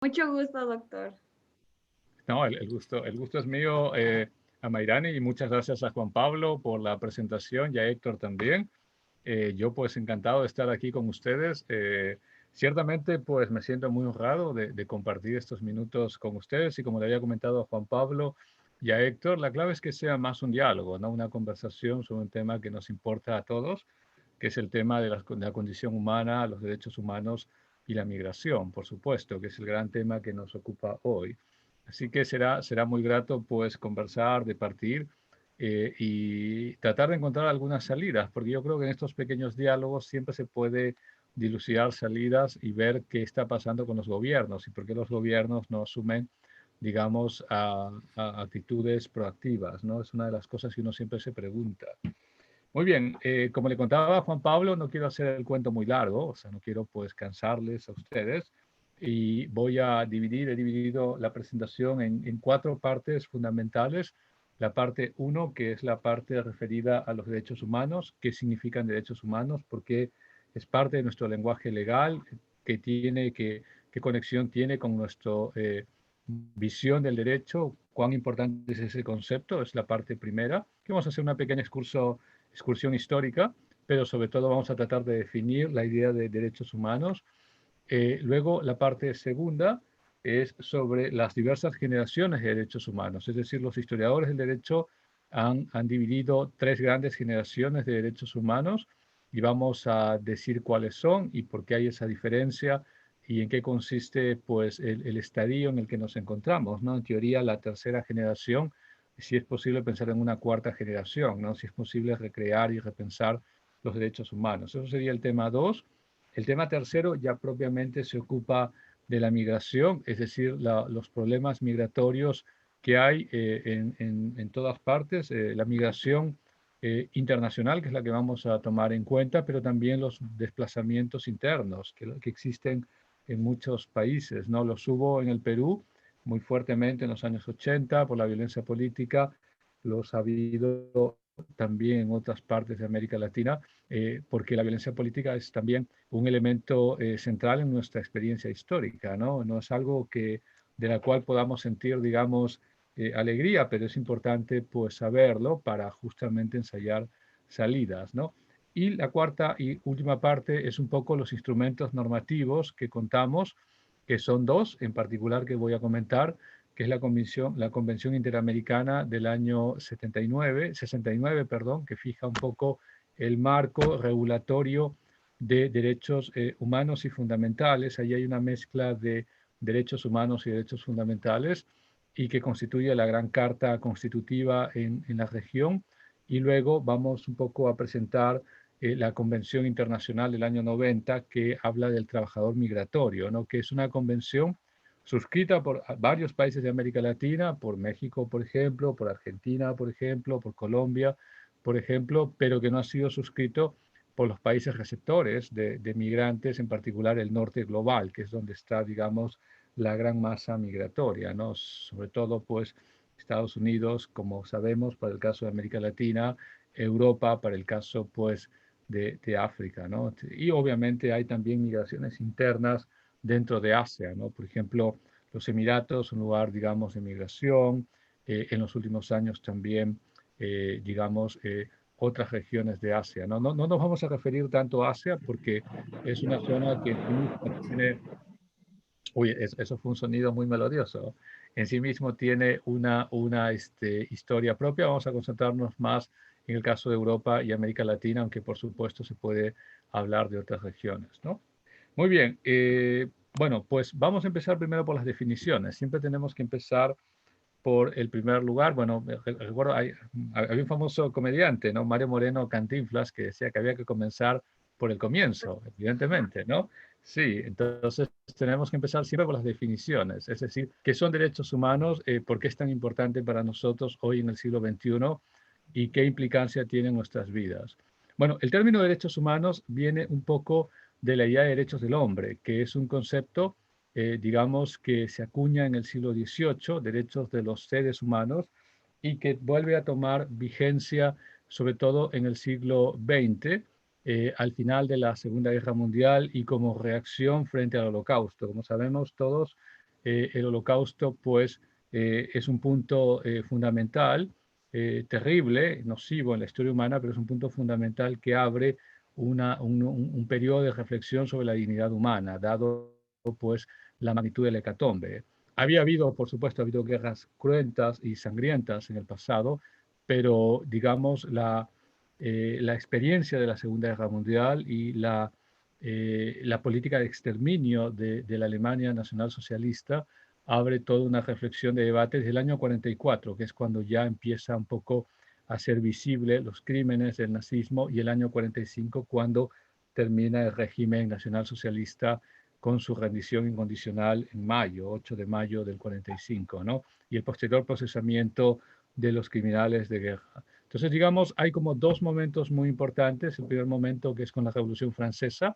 Mucho gusto, doctor. No, el gusto es mío, a Mayrani, y muchas gracias a Juan Pablo por la presentación y a Héctor también. Yo pues encantado de estar aquí con ustedes. Ciertamente pues me siento muy honrado de compartir estos minutos con ustedes y como le había comentado a Juan Pablo y a Héctor, la clave es que sea más un diálogo, no una conversación sobre un tema que nos importa a todos, que es el tema de la condición humana, los derechos humanos y la migración, por supuesto, que es el gran tema que nos ocupa hoy. Así que será muy grato pues conversar, departir y tratar de encontrar algunas salidas, porque yo creo que en estos pequeños diálogos siempre se puede dilucidar salidas y ver qué está pasando con los gobiernos y por qué los gobiernos no asumen, digamos, a actitudes proactivas, ¿no? Es una de las cosas que uno siempre se pregunta. Muy bien, como le contaba a Juan Pablo, no quiero hacer el cuento muy largo, o sea, no quiero pues cansarles a ustedes y he dividido la presentación en cuatro partes fundamentales. La parte uno, que es la parte referida a los derechos humanos, qué significan derechos humanos, porque es parte de nuestro lenguaje legal, qué conexión tiene con nuestra visión del derecho, cuán importante es ese concepto, es la parte primera, que vamos a hacer una pequeña excursión histórica, pero sobre todo vamos a tratar de definir la idea de derechos humanos. Luego, la parte segunda es sobre las diversas generaciones de derechos humanos, es decir, los historiadores del derecho han dividido tres grandes generaciones de derechos humanos y vamos a decir cuáles son y por qué hay esa diferencia y en qué consiste pues el estadio en el que nos encontramos, ¿no? En teoría, la tercera generación, si es posible pensar en una cuarta generación, ¿no? Si es posible recrear y repensar los derechos humanos. Eso sería el tema 2. El tema tercero ya propiamente se ocupa de la migración, es decir, los problemas migratorios que hay en todas partes, la migración internacional, que es la que vamos a tomar en cuenta, pero también los desplazamientos internos que existen en muchos países, ¿no? Los hubo en el Perú muy fuertemente en los años 80 por la violencia política, los ha habido también en otras partes de América Latina, porque la violencia política es también un elemento central en nuestra experiencia histórica, ¿no? No es algo de la cual podamos sentir, digamos, alegría, pero es importante pues saberlo para justamente ensayar salidas, ¿no? Y la cuarta y última parte es un poco los instrumentos normativos que contamos, que son dos en particular que voy a comentar, que es la Convención Interamericana del año 69, perdón, que fija un poco el marco regulatorio de derechos humanos y fundamentales. Ahí hay una mezcla de derechos humanos y derechos fundamentales y que constituye la gran carta constitutiva en la región. Y luego vamos un poco a presentar la Convención Internacional del año 90 que habla del trabajador migratorio, ¿no? Que es una convención suscrita por varios países de América Latina, por México, por ejemplo, por Argentina, por ejemplo, por Colombia, por ejemplo, pero que no ha sido suscrito por los países receptores de migrantes, en particular el norte global, que es donde está, digamos, la gran masa migratoria, ¿no? Sobre todo, pues, Estados Unidos, como sabemos, para el caso de América Latina, Europa, para el caso, pues, de África, ¿no? Y obviamente hay también migraciones internas dentro de Asia, ¿no? Por ejemplo, los Emiratos, un lugar, digamos, de migración, en los últimos años también, digamos, otras regiones de Asia, ¿no? No nos vamos a referir tanto a Asia porque es una zona que en sí misma tiene, uy, eso fue un sonido muy melodioso, en sí mismo tiene una historia propia. Vamos a concentrarnos más en el caso de Europa y América Latina, aunque por supuesto se puede hablar de otras regiones, ¿no? Muy bien, bueno, pues vamos a empezar primero por las definiciones. Siempre tenemos que empezar por el primer lugar. Bueno, recuerdo, había un famoso comediante, ¿no? Mario Moreno Cantinflas, que decía que había que comenzar por el comienzo, evidentemente, ¿no? Sí, entonces tenemos que empezar siempre por las definiciones, es decir, qué son derechos humanos, por qué es tan importante para nosotros hoy en el siglo XXI y qué implicancia tiene en nuestras vidas. Bueno, el término derechos humanos viene un poco de la idea de derechos del hombre, que es un concepto, digamos, que se acuña en el siglo XVIII, derechos de los seres humanos, y que vuelve a tomar vigencia sobre todo en el siglo XX, al final de la Segunda Guerra Mundial y como reacción frente al Holocausto. Como sabemos todos, el holocausto pues es un punto fundamental, terrible, nocivo en la historia humana, pero es un punto fundamental que abre un periodo de reflexión sobre la dignidad humana, dado pues la magnitud de la hecatombe. Había habido, por supuesto, ha habido guerras cruentas y sangrientas en el pasado, pero digamos la experiencia de la Segunda Guerra Mundial y la política de exterminio de la Alemania nacionalsocialista abre toda una reflexión de debate desde el año 44, que es cuando ya empieza un poco a ser visible los crímenes del nazismo, y el año 45 cuando termina el régimen nacionalsocialista con su rendición incondicional en mayo, 8 de mayo del 45, ¿no? Y el posterior procesamiento de los criminales de guerra. Entonces, digamos, hay como dos momentos muy importantes. El primer momento, que es con la Revolución Francesa,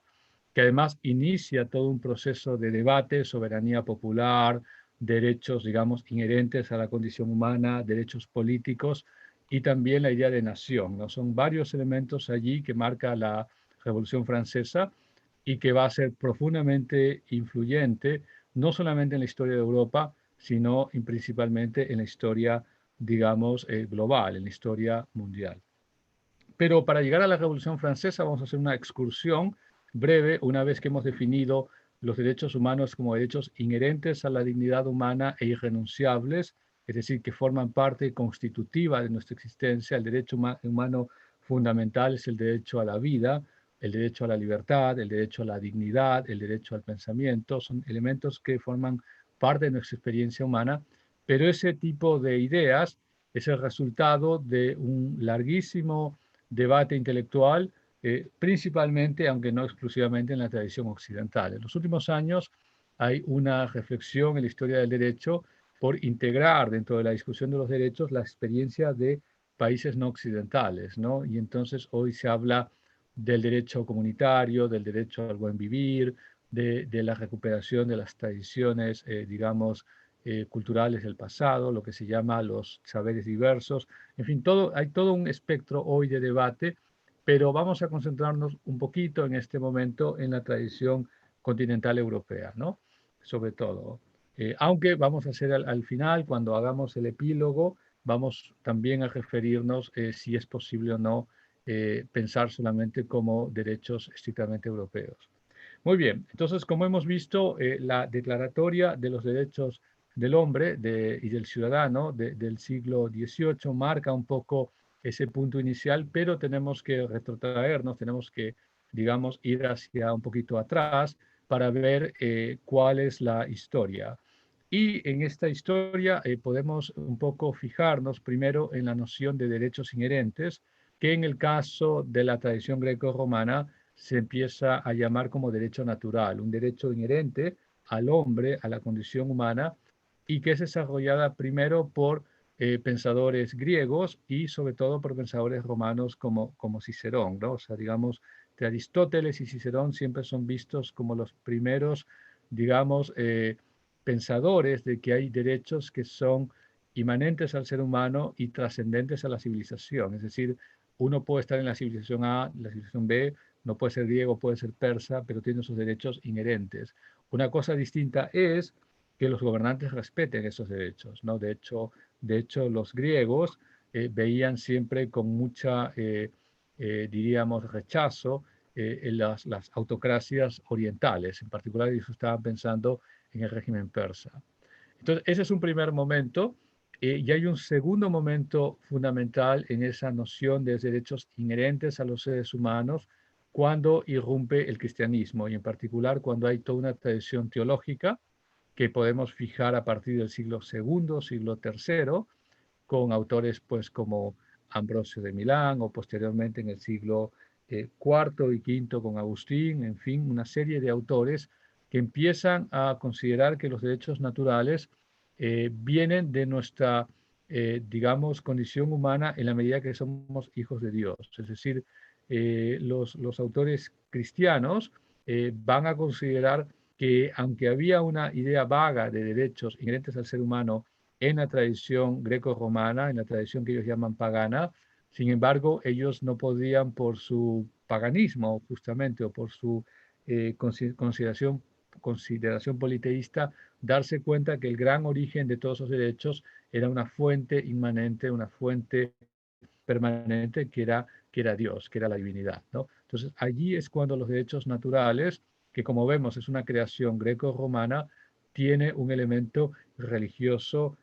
que además inicia todo un proceso de debate, soberanía popular, derechos, digamos, inherentes a la condición humana, derechos políticos y también la idea de nación, ¿no? Son varios elementos allí que marca la Revolución Francesa y que va a ser profundamente influyente, no solamente en la historia de Europa, sino principalmente en la historia, digamos, global, en la historia mundial. Pero para llegar a la Revolución Francesa vamos a hacer una excursión breve una vez que hemos definido los derechos humanos como derechos inherentes a la dignidad humana e irrenunciables, es decir, que forman parte constitutiva de nuestra existencia. El derecho humano fundamental es el derecho a la vida, el derecho a la libertad, el derecho a la dignidad, el derecho al pensamiento. Son elementos que forman parte de nuestra experiencia humana, pero ese tipo de ideas es el resultado de un larguísimo debate intelectual, principalmente, aunque no exclusivamente, en la tradición occidental. En los últimos años hay una reflexión en la historia del derecho por integrar dentro de la discusión de los derechos la experiencia de países no occidentales, ¿no? Y entonces hoy se habla del derecho comunitario, del derecho al buen vivir, de la recuperación de las tradiciones, digamos, culturales del pasado, lo que se llama los saberes diversos. En fin, hay todo un espectro hoy de debate, pero vamos a concentrarnos un poquito en este momento en la tradición continental europea, ¿no? Sobre todo. Aunque vamos a hacer al final, cuando hagamos el epílogo, vamos también a referirnos si es posible o no pensar solamente como derechos estrictamente europeos. Muy bien, entonces, como hemos visto, la Declaratoria de los Derechos del Hombre y del Ciudadano del siglo XVIII marca un poco ese punto inicial, pero tenemos que retrotraernos, tenemos que, digamos, ir hacia un poquito atrás para ver cuál es la historia. Y en esta historia podemos un poco fijarnos primero en la noción de derechos inherentes, que en el caso de la tradición greco-romana se empieza a llamar como derecho natural, un derecho inherente al hombre, a la condición humana, y que es desarrollada primero por pensadores griegos y sobre todo por pensadores romanos como Cicerón, ¿no? O sea, digamos, de Aristóteles y Cicerón siempre son vistos como los primeros, digamos, pensadores de que hay derechos que son inmanentes al ser humano y trascendentes a la civilización. Es decir, uno puede estar en la civilización A, la civilización B, no puede ser griego, puede ser persa, pero tiene sus derechos inherentes. Una cosa distinta es que los gobernantes respeten esos derechos, ¿no? De hecho los griegos veían siempre con mucha, diríamos, rechazo en las autocracias orientales. En particular, ellos estaban pensando en el régimen persa. Entonces, ese es un primer momento. Y hay un segundo momento fundamental en esa noción de derechos inherentes a los seres humanos cuando irrumpe el cristianismo, y en particular cuando hay toda una tradición teológica que podemos fijar a partir del siglo segundo, siglo tercero, con autores pues como Ambrosio de Milán, o posteriormente en el siglo cuarto y quinto con Agustín, en fin, una serie de autores que empiezan a considerar que los derechos naturales vienen de nuestra, digamos, condición humana en la medida que somos hijos de Dios. Es decir, los autores cristianos van a considerar que aunque había una idea vaga de derechos inherentes al ser humano en la tradición greco-romana, en la tradición que ellos llaman pagana, sin embargo, ellos no podían, por su paganismo justamente, o por su consideración consideración politeísta, darse cuenta que el gran origen de todos esos derechos era una fuente inmanente, una fuente permanente que era Dios, que era la divinidad, ¿no? Entonces, allí es cuando los derechos naturales, que como vemos es una creación greco-romana, tiene un elemento religioso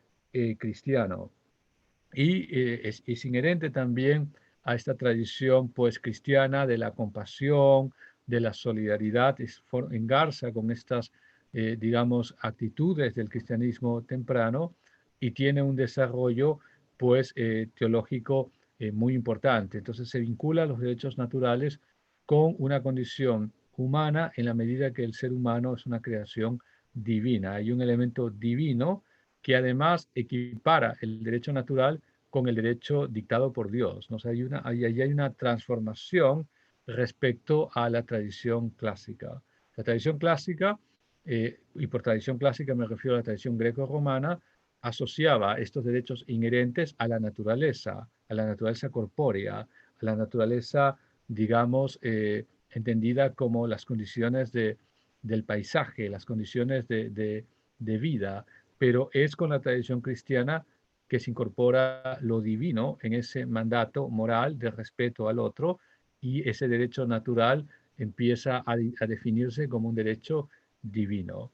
cristiano. Y es inherente también a esta tradición pues cristiana de la compasión, de la solidaridad, engarza con estas, digamos, actitudes del cristianismo temprano y tiene un desarrollo pues teológico muy importante. Entonces se vincula los derechos naturales con una condición humana en la medida que el ser humano es una creación divina. Hay un elemento divino que además equipara el derecho natural con el derecho dictado por Dios, ¿no? O sea, ahí hay una transformación respecto a la tradición clásica. La tradición clásica, y por tradición clásica me refiero a la tradición greco-romana, asociaba estos derechos inherentes a la naturaleza corpórea, a la naturaleza, digamos, entendida como las condiciones del paisaje, las condiciones de vida, pero es con la tradición cristiana que se incorpora lo divino en ese mandato moral de respeto al otro y ese derecho natural empieza a definirse como un derecho divino.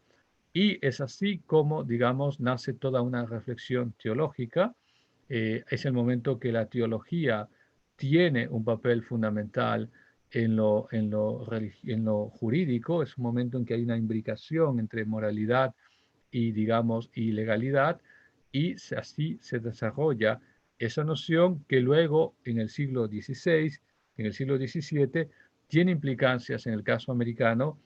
Y es así como, digamos, nace toda una reflexión teológica. Es el momento que la teología tiene un papel fundamental en lo jurídico, es un momento en que hay una imbricación entre moralidad y, digamos, y legalidad, y así se desarrolla esa noción que luego en el siglo XVI, en el siglo XVII, tiene implicancias en el caso americano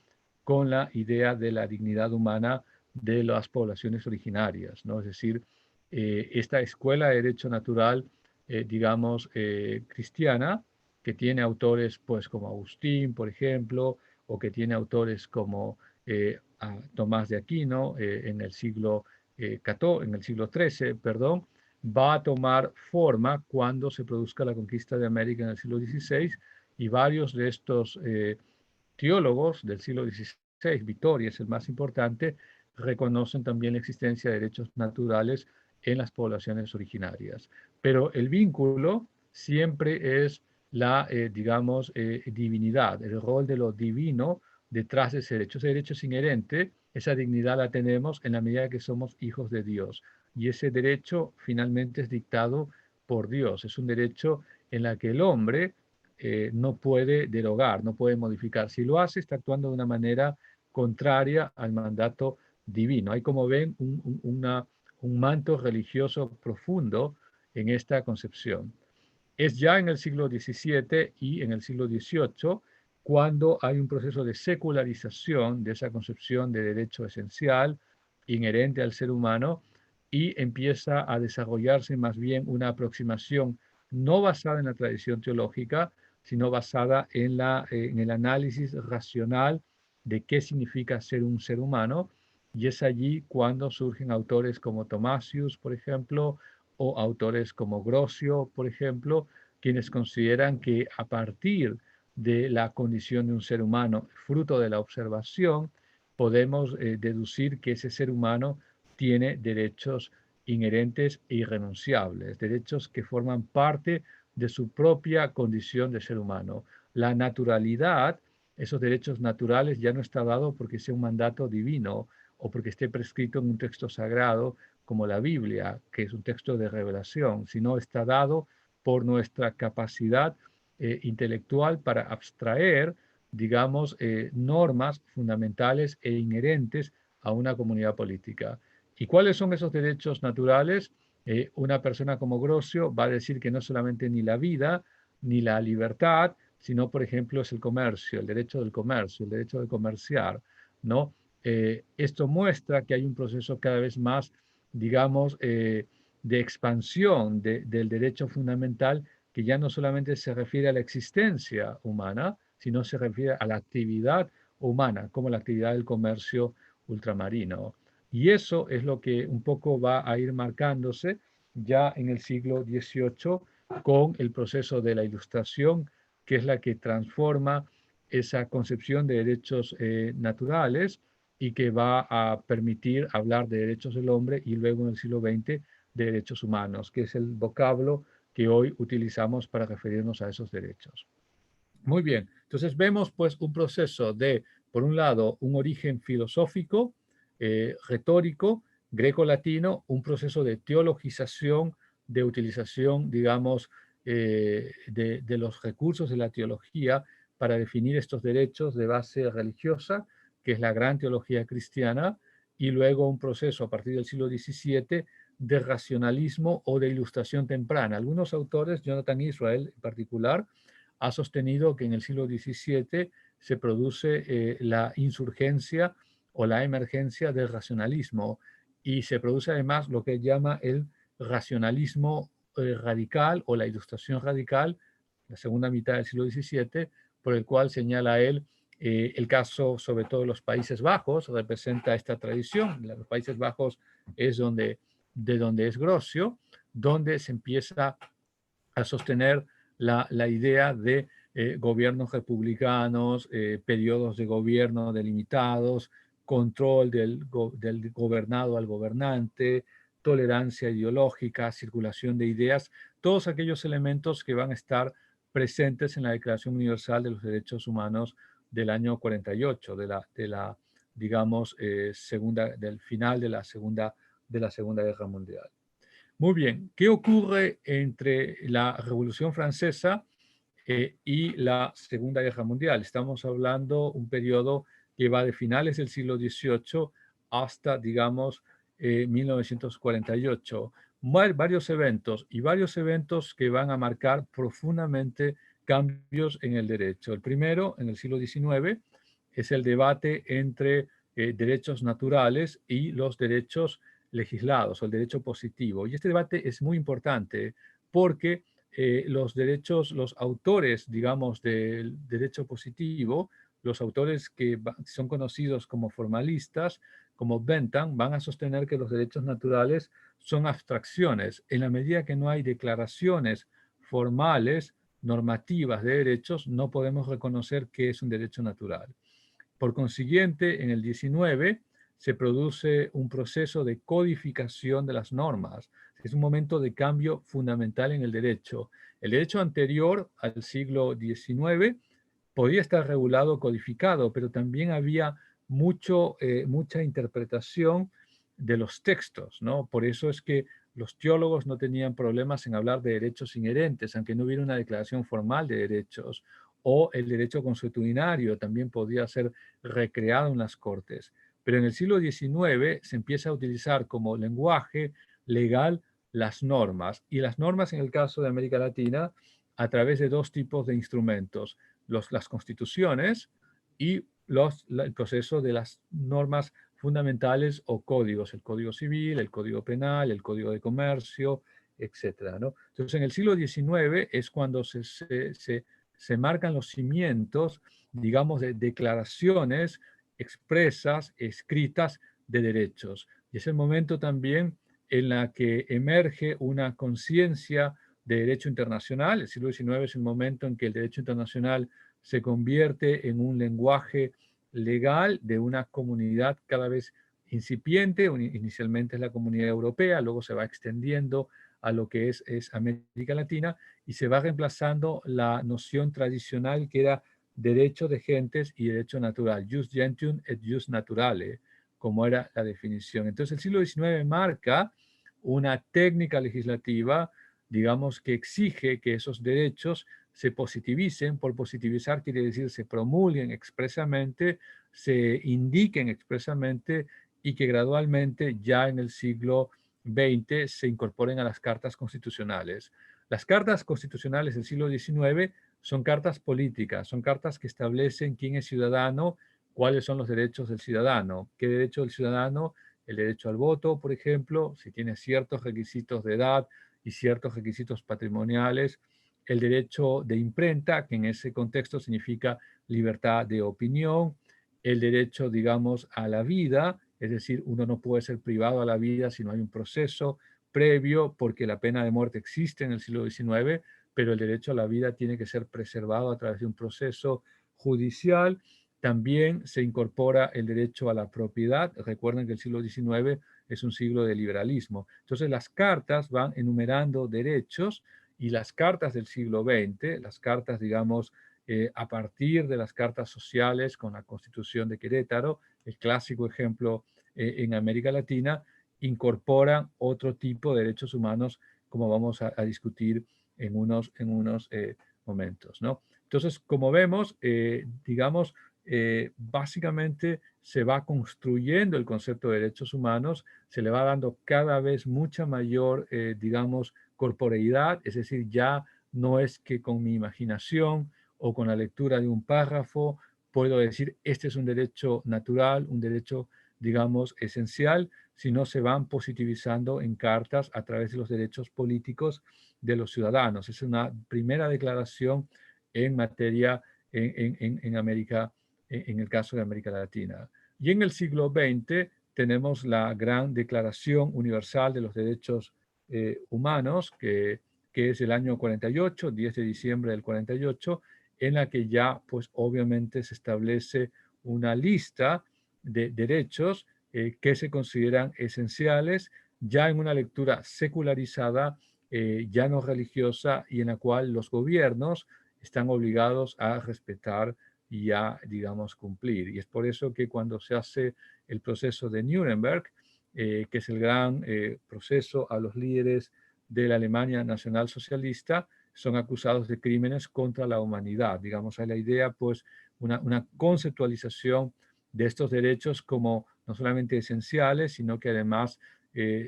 con la idea de la dignidad humana de las poblaciones originarias, ¿no? Es decir, esta escuela de derecho natural, digamos, cristiana, que tiene autores pues como Agustín, por ejemplo, o que tiene autores como a Tomás de Aquino en el siglo XIII, perdón, va a tomar forma cuando se produzca la conquista de América en el siglo XVI y varios de estos teólogos del siglo XVI, Vittoria es el más importante, reconocen también la existencia de derechos naturales en las poblaciones originarias. Pero el vínculo siempre es la, digamos, divinidad, el rol de lo divino detrás de ese derecho. Ese derecho es inherente, esa dignidad la tenemos en la medida que somos hijos de Dios. Y ese derecho finalmente es dictado por Dios. Es un derecho en la que el hombre no puede derogar, no puede modificar. Si lo hace, está actuando de una manera contraria al mandato divino. Hay, como ven, un manto religioso profundo en esta concepción. Es ya en el siglo XVII y en el siglo XVIII cuando hay un proceso de secularización de esa concepción de derecho esencial, inherente al ser humano, y empieza a desarrollarse más bien una aproximación no basada en la tradición teológica, sino basada en el análisis racional de qué significa ser un ser humano. Y es allí cuando surgen autores como Thomasius, por ejemplo, o autores como Grocio, por ejemplo, quienes consideran que a partir de la condición de un ser humano, fruto de la observación, podemos deducir que ese ser humano tiene derechos inherentes e irrenunciables, derechos que forman parte de su propia condición de ser humano. La naturalidad, esos derechos naturales ya no está dado porque sea un mandato divino o porque esté prescrito en un texto sagrado como la Biblia, que es un texto de revelación, sino está dado por nuestra capacidad intelectual para abstraer, digamos, normas fundamentales e inherentes a una comunidad política. ¿Y cuáles son esos derechos naturales? Una persona como Grocio va a decir que no solamente ni la vida, ni la libertad, sino, por ejemplo, es el comercio, el derecho del comercio, el derecho de comerciar, ¿no? Esto muestra que hay un proceso cada vez más, digamos, de expansión del derecho fundamental que ya no solamente se refiere a la existencia humana, sino se refiere a la actividad humana, como la actividad del comercio ultramarino. Y eso es lo que un poco va a ir marcándose ya en el siglo XVIII con el proceso de la Ilustración, que es la que transforma esa concepción de derechos naturales y que va a permitir hablar de derechos del hombre y luego en el siglo XX de derechos humanos, que es el vocablo que hoy utilizamos para referirnos a esos derechos. Muy bien, entonces vemos pues un proceso de, por un lado, un origen filosófico, retórico, greco-latino, un proceso de teologización, de utilización, digamos, de los recursos de la teología para definir estos derechos de base religiosa, que es la gran teología cristiana, y luego un proceso a partir del siglo XVII de racionalismo o de ilustración temprana. Algunos autores, Jonathan Israel en particular, ha sostenido que en el siglo XVII se produce la insurgencia o la emergencia del racionalismo y se produce además lo que llama el racionalismo radical o la ilustración radical, la segunda mitad del siglo XVII, por el cual señala él el caso sobre todo de los Países Bajos, representa esta tradición. Los Países Bajos es de donde es Grocio, donde se empieza a sostener la idea de gobiernos republicanos, periodos de gobierno delimitados, control del gobernado al gobernante, tolerancia ideológica, circulación de ideas, todos aquellos elementos que van a estar presentes en la Declaración Universal de los Derechos Humanos del año 48, digamos, del final de la Segunda Guerra Mundial. Muy bien, ¿qué ocurre entre la Revolución Francesa y la Segunda Guerra Mundial? Estamos hablando de un periodo que va de finales del siglo XVIII hasta, digamos, 1948. Varios eventos que van a marcar profundamente cambios en el derecho. El primero, en el siglo XIX, es el debate entre derechos naturales y los derechos legislados o el derecho positivo. Y este debate es muy importante porque los autores, digamos, del derecho positivo, los autores que son conocidos como formalistas, como Bentham, van a sostener que los derechos naturales son abstracciones. En la medida que no hay declaraciones formales, normativas de derechos, no podemos reconocer que es un derecho natural. Por consiguiente, en el 19 se produce un proceso de codificación de las normas. Es un momento de cambio fundamental en el derecho. El derecho anterior al siglo XIX podía estar regulado, codificado, pero también había mucha interpretación de los textos, ¿no? Por eso es que los teólogos no tenían problemas en hablar de derechos inherentes, aunque no hubiera una declaración formal de derechos, o el derecho consuetudinario también podía ser recreado en las cortes. Pero en el siglo XIX se empieza a utilizar como lenguaje legal las normas, y las normas en el caso de América Latina a través de dos tipos de instrumentos, las constituciones y el proceso de las normas fundamentales o códigos, el Código Civil, el Código Penal, el Código de Comercio, etcétera, ¿no? Entonces, en el siglo XIX es cuando se marcan los cimientos, digamos, de declaraciones expresas, escritas de derechos. Y es el momento también en la que emerge una conciencia de derecho internacional. El siglo XIX es el momento en que el derecho internacional se convierte en un lenguaje legal de una comunidad cada vez incipiente. Inicialmente es la comunidad europea, luego se va extendiendo a lo que es América Latina y se va reemplazando la noción tradicional que era derecho de gentes y derecho natural, jus gentium et jus naturale, como era la definición. Entonces el siglo XIX marca una técnica legislativa, digamos, que exige que esos derechos se positivicen. Por positivizar quiere decir se promulguen expresamente, se indiquen expresamente y que gradualmente ya en el siglo XX se incorporen a las cartas constitucionales. Las cartas constitucionales del siglo XIX son cartas políticas, son cartas que establecen quién es ciudadano, cuáles son los derechos del ciudadano, qué derecho del ciudadano, el derecho al voto, por ejemplo, si tiene ciertos requisitos de edad y ciertos requisitos patrimoniales, el derecho de imprenta, que en ese contexto significa libertad de opinión, el derecho, digamos, a la vida, es decir, uno no puede ser privado a la vida si no hay un proceso previo, porque la pena de muerte existe en el siglo XIX, pero el derecho a la vida tiene que ser preservado a través de un proceso judicial, También se incorpora el derecho a la propiedad. Recuerden que el siglo XIX es un siglo de liberalismo. Entonces las cartas van enumerando derechos y las cartas del siglo XX, las cartas, digamos, a partir de las cartas sociales con la Constitución de Querétaro, el clásico ejemplo en América Latina, incorporan otro tipo de derechos humanos como vamos a discutir en unos momentos, ¿no? Entonces, como vemos, digamos, básicamente se va construyendo el concepto de derechos humanos, se le va dando cada vez mucha mayor, digamos, corporeidad, es decir, ya no es que con mi imaginación o con la lectura de un párrafo puedo decir, este es un derecho natural, un derecho, digamos, esencial, sino se van positivizando en cartas a través de los derechos políticos de los ciudadanos. Es una primera declaración en materia en América, en el caso de América Latina. Y en el siglo XX tenemos la gran Declaración Universal de los Derechos Humanos, que es el año 48, 10 de diciembre del 48, en la que ya, pues obviamente se establece una lista de derechos que se consideran esenciales, ya en una lectura secularizada, ya no religiosa, y en la cual los gobiernos están obligados a respetar y a, digamos, cumplir. Y es por eso que cuando se hace el proceso de Nuremberg, que es el gran proceso a los líderes de la Alemania nacional socialista, son acusados de crímenes contra la humanidad. Digamos, hay la idea, pues, una conceptualización de estos derechos como no solamente esenciales, sino que además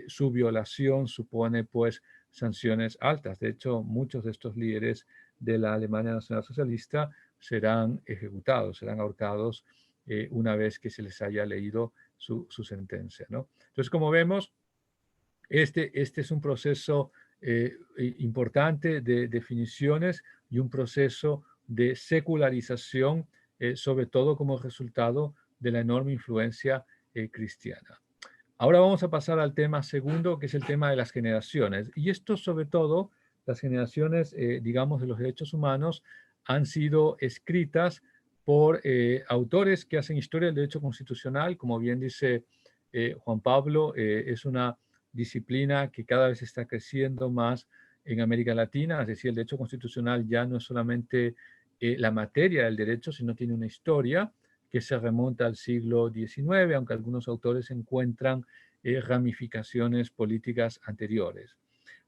su violación supone, pues, sanciones altas. De hecho, muchos de estos líderes de la Alemania Nacional Socialista serán ejecutados, serán ahorcados una vez que se les haya leído su sentencia, ¿no? Entonces, como vemos, este es un proceso importante de definiciones y un proceso de secularización, sobre todo como resultado de la enorme influencia cristiana. Ahora vamos a pasar al tema segundo, que es el tema de las generaciones. Y esto, sobre todo, las generaciones, digamos, de los derechos humanos han sido escritas por autores que hacen historia del derecho constitucional. Como bien dice Juan Pablo, es una disciplina que cada vez está creciendo más en América Latina. Es decir, el derecho constitucional ya no es solamente la materia del derecho, sino tiene una historia que se remonta al siglo XIX, aunque algunos autores encuentran ramificaciones políticas anteriores.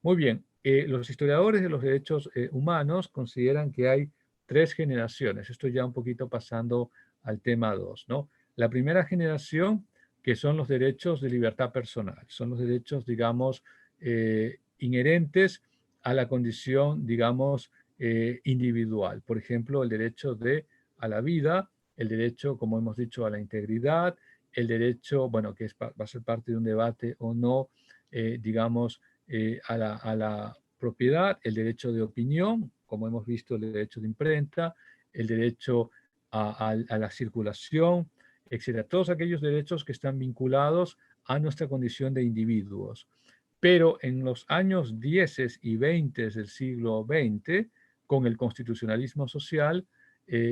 Muy bien, los historiadores de los derechos humanos consideran que hay tres generaciones. Esto ya un poquito pasando al tema 2, ¿no? La primera generación, que son los derechos de libertad personal, son los derechos, digamos, inherentes a la condición, digamos, individual. Por ejemplo, el derecho a la vida, el derecho, como hemos dicho, a la integridad, el derecho, bueno, que va a ser parte de un debate o no, digamos, a la propiedad, el derecho de opinión, como hemos visto, el derecho de imprenta, el derecho a la circulación, etcétera. Todos aquellos derechos que están vinculados a nuestra condición de individuos. Pero en los años 10 y 20 del siglo XX, con el constitucionalismo social,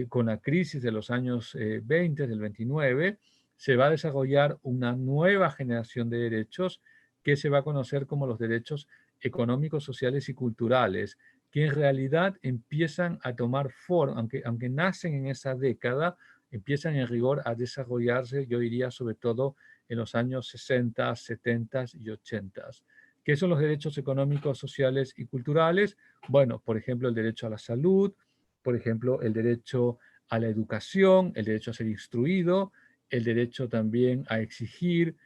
con la crisis de los años 20, del 29, se va a desarrollar una nueva generación de derechos que se va a conocer como los derechos económicos, sociales y culturales, que en realidad empiezan a tomar forma, aunque nacen en esa década, empiezan en rigor a desarrollarse, yo diría, sobre todo en los años 60, 70 y 80. ¿Qué son los derechos económicos, sociales y culturales? Bueno, por ejemplo, el derecho a la salud, por ejemplo, el derecho a la educación, el derecho a ser instruido, el derecho también a exigir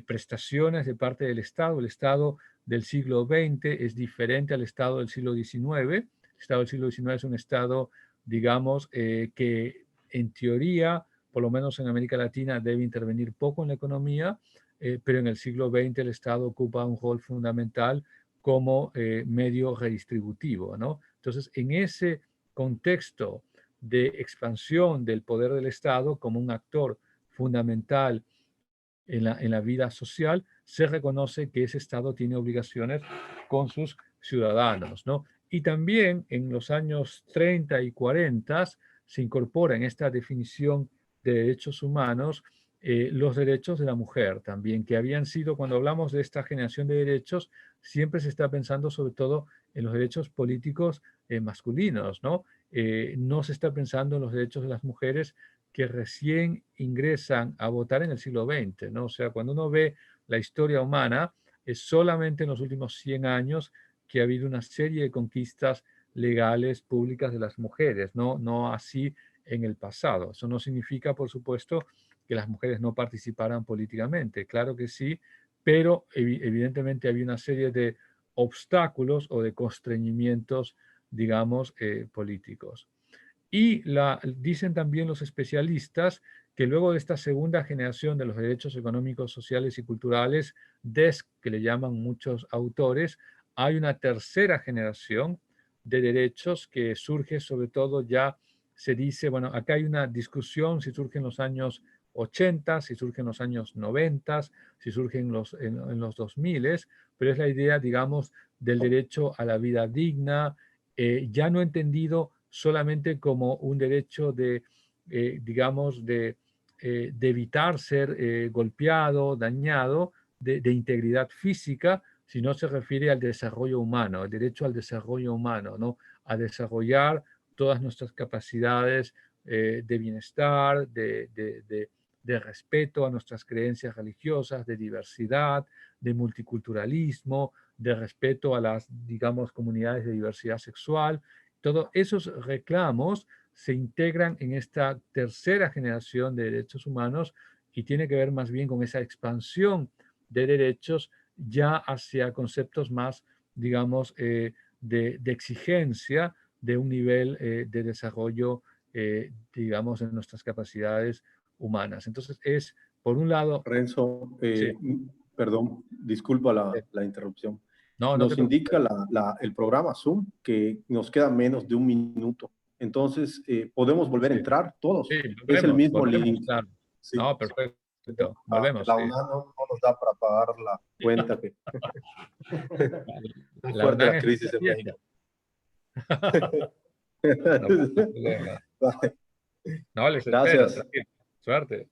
prestaciones de parte del Estado. El Estado del siglo XX es diferente al Estado del siglo XIX. El Estado del siglo XIX es un Estado, digamos, que en teoría, por lo menos en América Latina, debe intervenir poco en la economía, pero en el siglo XX el Estado ocupa un rol fundamental como medio redistributivo, ¿no? Entonces, en ese contexto de expansión del poder del Estado como un actor fundamental en la vida social, se reconoce que ese Estado tiene obligaciones con sus ciudadanos, ¿no? Y también en los años 30 y 40 se incorpora en esta definición de derechos humanos, los derechos de la mujer también, que habían sido, cuando hablamos de esta generación de derechos, siempre se está pensando sobre todo en los derechos políticos masculinos, ¿no? No se está pensando en los derechos de las mujeres que recién ingresan a votar en el siglo XX, ¿no? O sea, cuando uno ve la historia humana, es solamente en los últimos 100 años que ha habido una serie de conquistas legales públicas de las mujeres, no así en el pasado. Eso no significa, por supuesto, que las mujeres no participaran políticamente, claro que sí, pero evidentemente había una serie de obstáculos o de constreñimientos, digamos, políticos. Y dicen también los especialistas que luego de esta segunda generación de los derechos económicos, sociales y culturales, DESC, que le llaman muchos autores, hay una tercera generación de derechos que surge sobre todo ya, se dice, bueno, acá hay una discusión si surge en los años 80, si surge en los años 90, si surge en los 2000, pero es la idea, digamos, del derecho a la vida digna, ya no entendido solamente como un derecho de, digamos, de evitar ser golpeado, dañado, de integridad física, sino se refiere al desarrollo humano, el derecho al desarrollo humano, ¿no? A desarrollar todas nuestras capacidades de bienestar, de respeto a nuestras creencias religiosas, de diversidad, de multiculturalismo, de respeto a las, digamos, comunidades de diversidad sexual. Todos esos reclamos se integran en esta tercera generación de derechos humanos y tiene que ver más bien con esa expansión de derechos ya hacia conceptos más, digamos, de exigencia de un nivel de desarrollo, digamos, en nuestras capacidades humanas. Entonces es, por un lado, Renzo, sí, perdón, disculpa sí. la interrupción. No, no te Nos preocupes. indica el programa Zoom que nos queda menos de un minuto. Entonces, ¿podemos volver a Sí, entrar todos? sí, Es el mismo volvemos, link. claro. Sí. No, perfecto, volvemos, La sí. UNAM no nos da para pagar la cuenta que muy La fuerte UNAM la es crisis nuestra en fiesta. México. No, no hay problema. Vale. No, les espero, Gracias. tranquilo. Suerte.